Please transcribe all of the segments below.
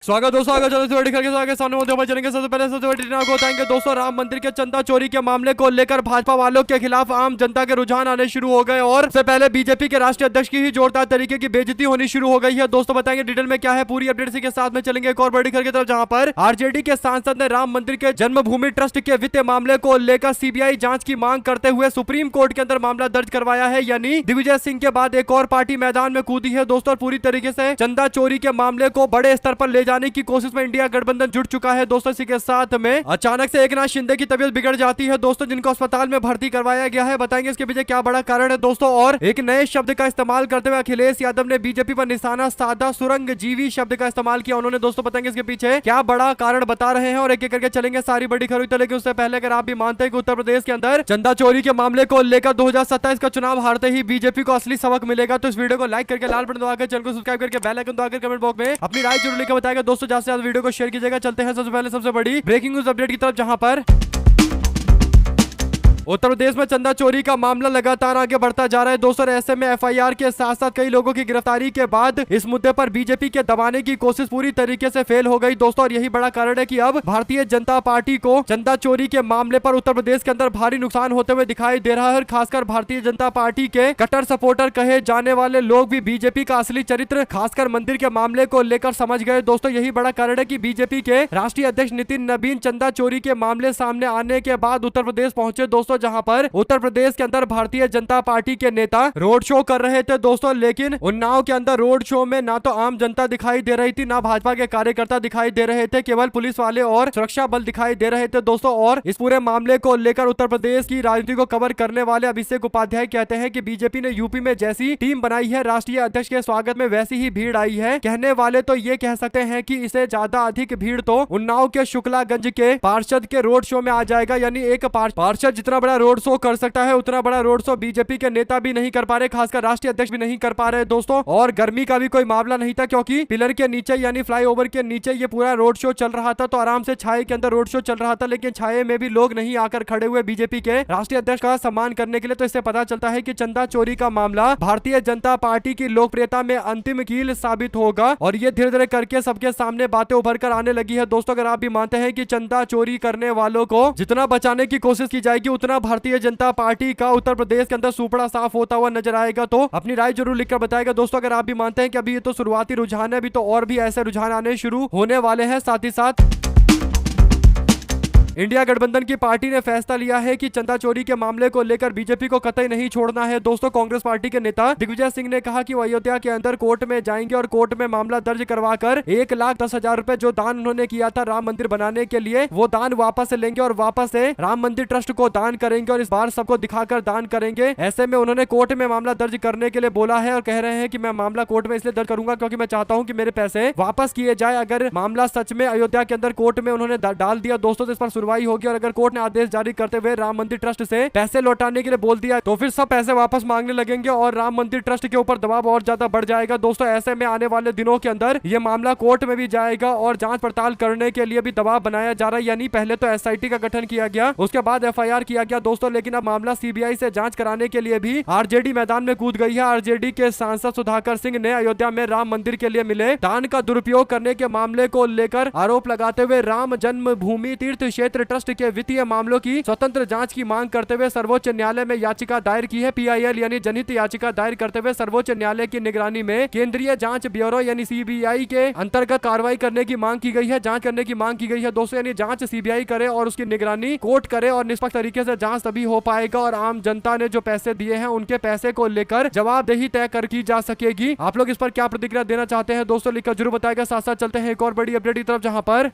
स्वागत दोस्तों, आगे चलते हुए दिखा के सामने होते हुए चलेंगे। सबसे पहले सबसे बड़ी को बताएंगे दोस्तों, राम मंदिर के चंदा चोरी के मामले को लेकर भाजपा वालों के खिलाफ आम जनता के रुझान आने शुरू हो गए और सबसे पहले बीजेपी के राष्ट्रीय अध्यक्ष की ही जोरदार तरीके की बेइज्जती होनी शुरू हो गई है। दोस्तों बताएंगे डिटेल में क्या है पूरी अपडेट के साथ में चलेंगे एक और बड़ी खबर की तरफ, जहां पर आरजेडी के सांसद ने राम मंदिर के जन्मभूमि ट्रस्ट के वित्तीय मामले को लेकर सीबीआई जांच की मांग करते हुए सुप्रीम कोर्ट के अंदर मामला दर्ज करवाया है। यानी दिग्विजय सिंह के बाद एक और पार्टी मैदान में कूदी है दोस्तों, पूरी तरीके से चंदा चोरी के मामले को बड़े स्तर पर ले जाने की कोशिश में इंडिया गठबंधन जुट चुका है दोस्तों। इसी के साथ में अचानक से एकनाथ शिंदे की तबीयत बिगड़ जाती है दोस्तों, जिनको अस्पताल में भर्ती करवाया गया है। बताएंगे इसके पीछे क्या बड़ा कारण है दोस्तों। और एक नए शब्द का इस्तेमाल करते हुए अखिलेश यादव ने बीजेपी पर निशाना साधा, सुरंग जीवी शब्द का इस्तेमाल किया उन्होंने। दोस्तों बताएंगे इसके पीछे क्या बड़ा कारण बता रहे हैं और एक एक करके चलेंगे सारी बड़ी खबरों तक। लेकिन उससे पहले अगर आप भी मानते हैं कि उत्तर प्रदेश के अंदर चंदा चोरी के मामले को लेकर 2027 का चुनाव हारते ही बीजेपी को असली सबक मिलेगा, तो इस वीडियो को लाइक करके लाल बटन दबाकर चैनल को सब्सक्राइब करके बेल आइकन दबाकर कमेंट बॉक्स में अपनी राय जरूर लिखकर बताएगा दोस्तों। ज्यादा से ज्यादा वीडियो को शेयर कीजिएगा। चलते हैं सबसे पहले सबसे बड़ी ब्रेकिंग न्यूज अपडेट की तरफ, जहां पर उत्तर प्रदेश में चंदा चोरी का मामला लगातार आगे बढ़ता जा रहा है दोस्तों। ऐसे में एफआईआर के साथ साथ कई लोगों की गिरफ्तारी के बाद इस मुद्दे पर बीजेपी के दबाने की कोशिश पूरी तरीके से फेल हो गई दोस्तों। और यही बड़ा कारण है कि अब भारतीय जनता पार्टी को चंदा चोरी के मामले पर उत्तर प्रदेश के अंदर भारी नुकसान होते हुए दिखाई दे रहा है। खासकर भारतीय जनता पार्टी के कट्टर सपोर्टर कहे जाने वाले लोग भी बीजेपी का असली चरित्र खासकर मंदिर के मामले को लेकर समझ गए दोस्तों। यही बड़ा कारण है कि बीजेपी के राष्ट्रीय अध्यक्ष नितिन नबीन चंदा चोरी के मामले सामने आने के बाद उत्तर प्रदेश पहुंचे दोस्तों, जहां पर उत्तर प्रदेश के अंदर भारतीय जनता पार्टी के नेता रोड शो कर रहे थे दोस्तों। लेकिन उन्नाव के अंदर रोड शो में ना तो आम जनता दिखाई दे रही थी, ना भाजपा के कार्यकर्ता दिखाई दे रहे थे, केवल पुलिस वाले और सुरक्षा बल दिखाई दे रहे थे दोस्तों। और इस पूरे मामले को लेकर उत्तर प्रदेश की राजनीति को कवर करने वाले अभिषेक उपाध्याय कहते हैं कि बीजेपी ने यूपी में जैसी टीम बनाई है राष्ट्रीय अध्यक्ष के स्वागत में वैसी ही भीड़ आई है। कहने वाले तो ये कह सकते हैं कि इसे ज्यादा अधिक भीड़ तो उन्नाव के शुक्लागंज के पार्षद के रोड शो में आ जाएगा। यानी एक पार्षद जितना बड़ा रोड शो कर सकता है उतना बड़ा रोड शो बीजेपी के नेता भी नहीं कर पा रहे, खासकर राष्ट्रीय अध्यक्ष भी नहीं कर पा रहे दोस्तों। और गर्मी का भी कोई मामला नहीं था, क्योंकि पिलर के नीचे यानी फ्लाईओवर के नीचे ये पूरा रोड शो चल रहा था, तो आराम से छाए के अंदर रोड शो चल रहा था। लेकिन छाए में भी लोग नहीं आकर खड़े हुए बीजेपी के राष्ट्रीय अध्यक्ष का सम्मान करने के लिए। तो इससे पता चलता है कि चंदा चोरी का मामला भारतीय जनता पार्टी की लोकप्रियता में अंतिम कील साबित होगा और ये धीरे धीरे करके सबके सामने बातें उभर कर आने लगी है दोस्तों। अगर आप भी मानते हैं कि चंदा चोरी करने वालों को जितना बचाने की कोशिश की जाएगी उतना भारतीय जनता पार्टी का उत्तर प्रदेश के अंदर सुपड़ा साफ होता हुआ नजर आएगा, तो अपनी राय जरूर लिखकर बताएगा दोस्तों। अगर आप भी मानते हैं कि अभी ये तो शुरुआती रुझान है, अभी तो और भी ऐसे रुझान आने शुरू होने वाले हैं। साथ ही साथ इंडिया गठबंधन की पार्टी ने फैसला लिया है कि चंदा चोरी के मामले को लेकर बीजेपी को कतई नहीं छोड़ना है दोस्तों। कांग्रेस पार्टी के नेता दिग्विजय सिंह ने कहा कि वो अयोध्या के अंदर कोर्ट में जाएंगे और कोर्ट में मामला दर्ज करवाकर 1,10,000 रुपए जो दान उन्होंने किया था राम मंदिर बनाने के लिए, वो दान वापस लेंगे और वापस से राम मंदिर ट्रस्ट को दान करेंगे और इस बार सबको दिखाकर दान करेंगे। ऐसे में उन्होंने कोर्ट में मामला दर्ज करने के लिए बोला है और कह रहे हैं कि मैं मामला कोर्ट में इसलिए दर्ज करूंगा क्योंकि मैं चाहता हूं कि मेरे पैसे वापस किए जाए। अगर मामला सच में अयोध्या के अंदर कोर्ट में उन्होंने डाल दिया दोस्तों तो इस पर सुनवाई होगी, और अगर कोर्ट ने आदेश जारी करते हुए राम मंदिर ट्रस्ट से पैसे लौटाने के लिए बोल दिया तो फिर सब पैसे वापस मांगने लगेंगे और राम मंदिर ट्रस्ट के ऊपर दबाव और ज्यादा बढ़ जाएगा दोस्तों। ऐसे में आने वाले दिनों के अंदर ये मामला कोर्ट में भी जाएगा और जांच पड़ताल करने के लिए भी दबाव बनाया जा रहा है। यानी पहले तो एसआईटी का गठन किया गया, उसके बाद एफआईआर किया गया दोस्तों, लेकिन अब मामला सीबीआई से जांच कराने के लिए भी आरजेडी मैदान में कूद गई है। आरजेडी के सांसद सुधाकर सिंह ने अयोध्या में राम मंदिर के लिए मिले दान का दुरुपयोग करने के मामले को लेकर आरोप लगाते हुए राम जन्मभूमि तीर्थ क्षेत्र ट्रस्ट के वित्तीय मामलों की स्वतंत्र जांच की मांग करते हुए सर्वोच्च न्यायालय में याचिका दायर की है। पीआईएल यानी जनहित याचिका दायर करते हुए सर्वोच्च न्यायालय की निगरानी में केंद्रीय जांच ब्यूरो यानी सीबीआई के अंतर्गत कार्रवाई करने की मांग की गई है, जांच करने की मांग की गई है दोस्तों। यानी जांच सीबीआई करे और उसकी निगरानी कोर्ट करे और निष्पक्ष तरीके से जांच तभी हो पाएगा और आम जनता ने जो पैसे दिए हैं उनके पैसे को लेकर जवाबदेही तय कर की जा सकेगी। आप लोग इस पर क्या प्रतिक्रिया देना चाहते हैं दोस्तों लिखकर जरूर बताएगा। साथ साथ चलते हैं एक और बड़ी अपडेट की तरफ, जहां पर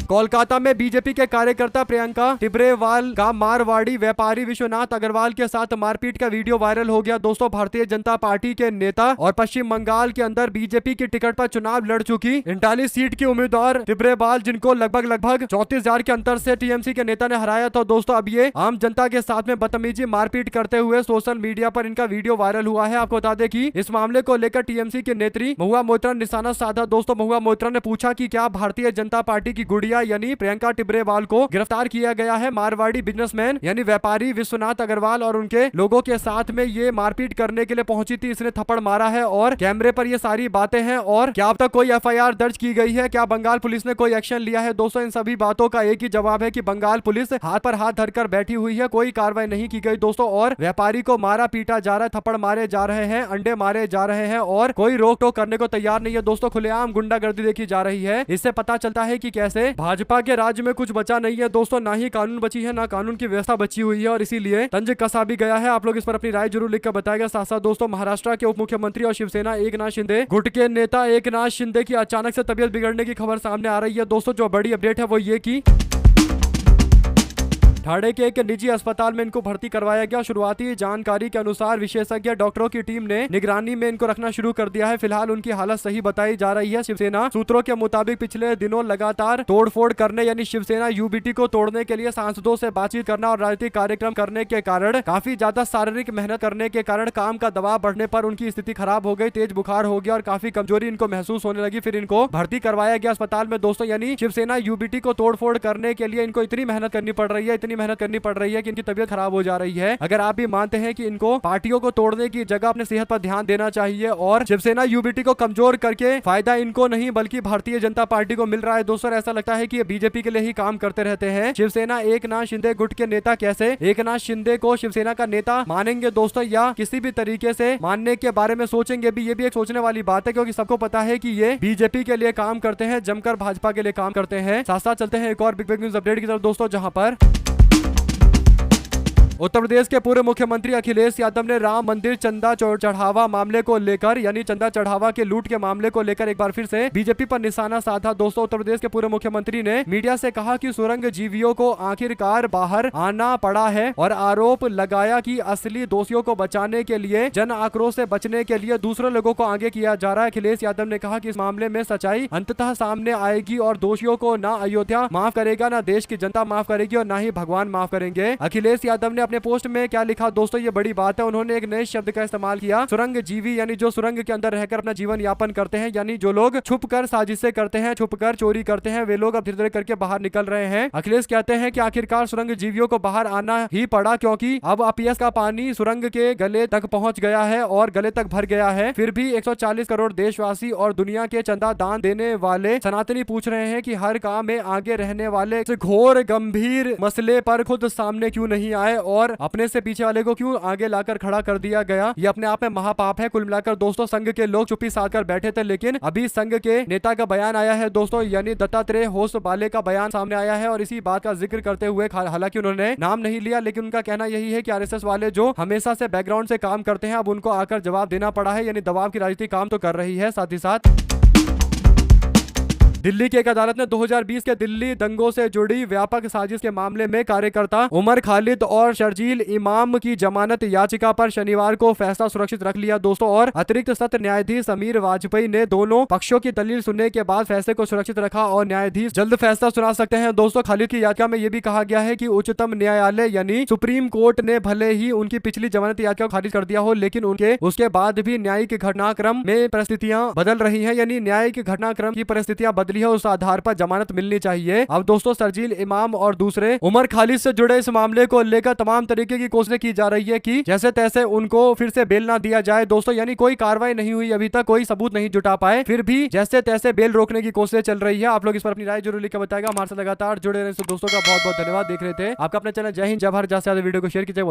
कोलकाता में बीजेपी के कार्यकर्ता प्रियंका टिब्रेवाल का मारवाड़ी व्यापारी विश्वनाथ अग्रवाल के साथ मारपीट का वीडियो वायरल हो गया दोस्तों। भारतीय जनता पार्टी के नेता और पश्चिम बंगाल के अंदर बीजेपी की टिकट पर चुनाव लड़ चुकी 39 सीट की उम्मीदवार टिब्रेवाल, जिनको लगभग 34,000 के अंतर से टीएमसी के नेता ने हराया था दोस्तों, अब ये आम जनता के साथ में बदतमीजी मारपीट करते हुए सोशल मीडिया पर इनका वीडियो वायरल हुआ है। आपको बता दें कि इस मामले को लेकर टीएमसी के नेत्री महुआ मोइत्रा ने निशाना साधा दोस्तों। महुआ मोइत्रा ने पूछा कि क्या भारतीय जनता पार्टी की गुड़िया प्रिया यानी प्रियंका टिब्रेवाल को गिरफ्तार किया गया है। मारवाड़ी बिजनेसमैन यानी व्यापारी विश्वनाथ अग्रवाल और उनके लोगों के साथ में ये मारपीट करने के लिए पहुंची थी, इसने थप्पड़ मारा है और कैमरे पर ये सारी बातें हैं। और क्या अब तक कोई एफआईआर दर्ज की गई है, क्या बंगाल पुलिस ने कोई एक्शन लिया है? दोस्तों इन सभी बातों का एक ही जवाब है कि बंगाल पुलिस हाथ पर हाथ धरकर बैठी हुई है, कोई कार्रवाई नहीं की गई दोस्तों। और व्यापारी को मारा पीटा जा रहा है, थप्पड़ मारे जा रहे हैं, अंडे मारे जा रहे हैं और कोई रोक टोक करने को तैयार नहीं है दोस्तों। खुलेआम गुंडागर्दी देखी जा रही है। इससे पता चलता है कि कैसे भाजपा के राज्य में कुछ बचा नहीं है दोस्तों, ना ही कानून बची है, ना कानून की व्यवस्था बची हुई है और इसीलिए तंज कसा भी गया है। आप लोग इस पर अपनी राय जरूर लिखकर बताएगा। साथ साथ दोस्तों महाराष्ट्र के उप मुख्यमंत्री और शिवसेना एकनाथ शिंदे गुट के नेता एकनाथ शिंदे की अचानक से तबियत बिगड़ने की खबर सामने आ रही है दोस्तों। जो बड़ी अपडेट है वो ये की ठाणे के एक निजी अस्पताल में इनको भर्ती करवाया गया। शुरुआती जानकारी के अनुसार विशेषज्ञ डॉक्टरों की टीम ने निगरानी में इनको रखना शुरू कर दिया है। फिलहाल उनकी हालत सही बताई जा रही है। शिवसेना सूत्रों के मुताबिक पिछले दिनों लगातार तोड़फोड़ करने यानी शिवसेना यूबीटी को तोड़ने के लिए सांसदों से बातचीत करना और राजनीतिक कार्यक्रम करने के कारण काफी ज्यादा शारीरिक मेहनत करने के कारण काम का दबाव बढ़ने पर उनकी स्थिति खराब हो गई, तेज बुखार हो गया और काफी कमजोरी इनको महसूस होने लगी। फिर इनको भर्ती करवाया गया अस्पताल में दोस्तों। यानी शिवसेना यूबीटी को तोड़फोड़ करने के लिए इनको इतनी मेहनत करनी पड़ रही है, मेहनत करनी पड़ रही है कि इनकी तबीयत खराब हो जा रही है। अगर आप भी मानते हैं कि इनको पार्टियों को तोड़ने की जगह अपने सेहत पर ध्यान देना चाहिए और शिवसेना यूबीटी को कमजोर करके फायदा इनको नहीं बल्कि भारतीय जनता पार्टी को मिल रहा है दोस्तों। ऐसा लगता है कि ये बीजेपी के लिए ही काम करते रहते हैं। शिवसेना एकनाथ शिंदे गुट के नेता कैसे एकनाथ शिंदे को शिवसेना का नेता मानेंगे दोस्तों या किसी भी तरीके से मानने के बारे में सोचेंगे भी, ये भी एक सोचने वाली बात है क्योंकि सबको पता है कि ये बीजेपी के लिए काम करते हैं, जमकर भाजपा के लिए काम करते हैं। साथ साथ चलते हैं एक और बिग न्यूज अपडेट की तरफ दोस्तों, जहां पर उत्तर प्रदेश के पूर्व मुख्यमंत्री अखिलेश यादव ने राम मंदिर चंदा चढ़ावा मामले को लेकर यानी चंदा चढ़ावा के लूट के मामले को लेकर एक बार फिर से बीजेपी पर निशाना साधा दोस्तों। उत्तर प्रदेश के पूर्व मुख्यमंत्री ने मीडिया से कहा कि सुरंग जीवियों को आखिरकार बाहर आना पड़ा है और आरोप लगाया कि असली दोषियों को बचाने के लिए जन आक्रोश से बचने के लिए दूसरे लोगों को आगे किया जा रहा है। अखिलेश यादव ने कहा कि इस मामले में सच्चाई अंततः सामने आएगी और दोषियों को ना अयोध्या माफ करेगा, ना देश की जनता माफ करेगी और ना ही भगवान माफ करेंगे। अखिलेश यादव ने अपने पोस्ट में क्या लिखा दोस्तों, ये बड़ी बात है। उन्होंने एक नए शब्द का इस्तेमाल किया, सुरंग जीवी, यानी जो सुरंग के अंदर रहकर अपना जीवन यापन करते हैं, यानी जो लोग छुपकर साजिशें करते हैं, छुपकर चोरी करते हैं, वे लोग अब धीरे धीरे करके बाहर निकल रहे हैं। अखिलेश कहते हैं कि आखिरकार सुरंग जीवियों को बाहर आना ही पड़ा क्योंकि अब अपीएस का पानी सुरंग के गले तक पहुंच गया है और गले तक भर गया है। फिर भी 140 करोड़ देशवासी और दुनिया के चंदा दान देने वाले सनातनी पूछ रहे हैं कि हर काम में आगे रहने वाले इस घोर गंभीर मसले पर खुद सामने क्यों नहीं आए और अपने से पीछे वाले को क्यों आगे लाकर खड़ा कर दिया गया। ये अपने आप में महापाप है। कुल मिलाकर दोस्तों संघ के लोग चुप्पी साध कर बैठे थे, लेकिन अभी संघ के नेता का बयान आया है दोस्तों, यानी दत्तात्रेय होसबाले का बयान सामने आया है और इसी बात का जिक्र करते हुए, हालांकि उन्होंने नाम नहीं लिया, लेकिन उनका कहना यही है कि आरएसएस वाले जो हमेशा से बैकग्राउंड से काम करते हैं अब उनको आकर जवाब देना पड़ा है, यानी दबाव की राजनीति काम तो कर रही है। साथ ही साथ दिल्ली की एक अदालत ने 2020 के दिल्ली दंगों से जुड़ी व्यापक साजिश के मामले में कार्यकर्ता उमर खालिद और शर्जील इमाम की जमानत याचिका पर शनिवार को फैसला सुरक्षित रख लिया दोस्तों। और अतिरिक्त सत्र न्यायाधीश समीर वाजपेयी ने दोनों पक्षों की दलील सुनने के बाद फैसले को सुरक्षित रखा और न्यायाधीश जल्द फैसला सुना सकते हैं दोस्तों। खालिद की याचिका में यह भी कहा गया है कि उच्चतम न्यायालय यानी सुप्रीम कोर्ट ने भले ही उनकी पिछली जमानत याचिका को खारिज कर दिया हो, लेकिन उसके बाद भी न्यायिक घटनाक्रम में परिस्थितियां बदल रही है, यानी न्यायिक घटनाक्रम की परिस्थितियां बदली है, उस आधार पर जमानत मिलनी चाहिए। अब दोस्तों शर्जील इमाम और दूसरे उमर खालिद से जुड़े इस मामले को लेकर तमाम तरीके की कोशिशें की जा रही है कि जैसे तैसे उनको फिर से बेल ना दिया जाए दोस्तों, यानी कोई कार्रवाई नहीं हुई अभी तक, कोई सबूत नहीं जुटा पाए, फिर भी जैसे तैसे बेल रोकने की कोशिशें चल रही है। आप लोग इस पर अपनी राय जरूर लिखकर बताएगा। हमारे साथ लगातार जुड़े रहने से दोस्तों का बहुत बहुत धन्यवाद। देख रहे थे आपका अपना चैनल जय हिंद जय भारत। ज्यादा से ज्यादा वीडियो को शेयर कीजिए।